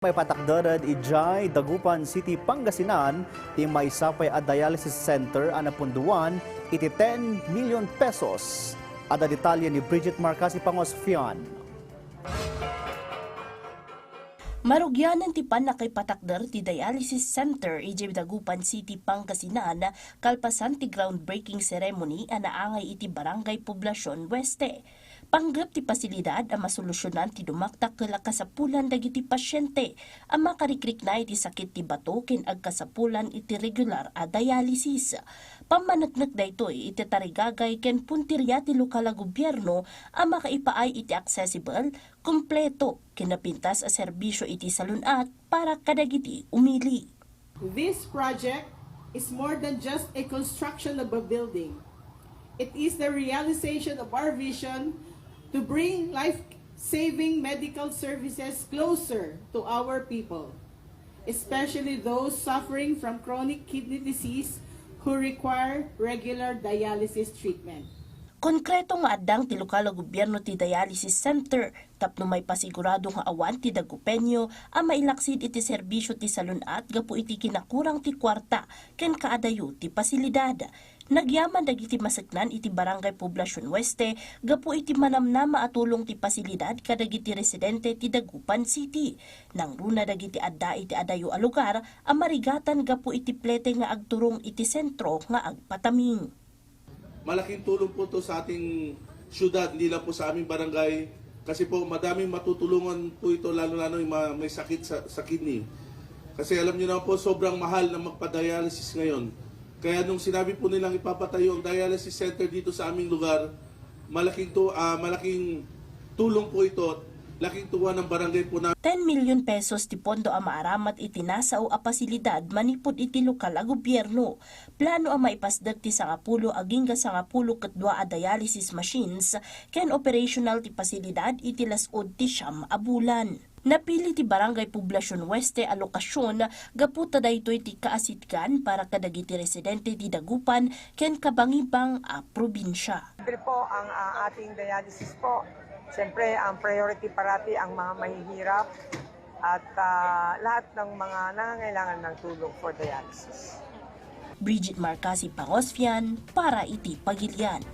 May patakdaran ijay Dagupan City, Pangasinan, ti may sapay a dialysis center anapunduan iti 10 million pesos. Ada detalye ni Bridget Marcasi Pangosfian. Marugyanan ti panakay patakder ti dialysis center ijay Dagupan City, Pangasinan, kalpasan ti groundbreaking ceremony anaangay iti Barangay Poblacion Oeste. Panggap ti pasilidad ang masolusyonan ti dumaktak kala kasapulan dagiti pasyente ang makarikrik na iti sakit ti bato ken ag kasapulan iti regular a dialysis. Pamanagnak daytoy iti tarigagay ken puntirya ti lokal a gobyerno ang makaipaay iti accessible, kumpleto kinapintas a serbisyo iti salunat para kadagiti umili. This project is more than just a construction of a building. It is the realization of our vision to bring life-saving medical services closer to our people, especially those suffering from chronic kidney disease who require regular dialysis treatment. Konkreto nga adang ti lokal a gobyerno ti dialysis center tapno may pasigurado nga awan ti Dagupenyo ang mailaksid iti serbisyo ti salunat gapu iti kinakurang ti kwarta ken kaadayo ti pasilidad. Nagyaman dagiti masaknan iti Barangay Poblacion Oeste gapu iti manamnama atulong ti pasilidad kadagiti residente ti Dagupan City. Nang runa dagiti adda iti adayo a lugar ang marigatan gapu iti plete nga agturong iti sentro nga agpataming. Malaking tulong po to sa ating syudad, hindi lang po sa aming barangay. Kasi po madaming matutulungan po ito, lalo-lalo yung may sakit sa kidney. Kasi alam niyo na po, sobrang mahal na magpa-dialysis ngayon. Kaya nung sinabi po nilang ipapatayo ang dialysis center dito sa aming lugar, malaking tulong po ito. Laking tuwa ng barangay po na 10 million pesos ti pondo ang maaramat iti nasaw a pasilidad manipod iti lokal a gobyerno. Plano ang maipasdag ti 10 aging 10 katdua a dialysis machines ken operational ti pasilidad iti lasod ti siyam a bulan. Napili ti Barangay Poblacion Oeste a lokasyon gaputa daytoy ti kaasitgan para kadagiti residente ti Dagupan ken kabangibang a probinsya. Libre po ang ating dialysis po. Siyempre, ang priority parati ang mga mahihirap at lahat ng mga nangangailangan ng tulong for dialysis. Bridget Marcasi Pangosfian para iti Pagilian.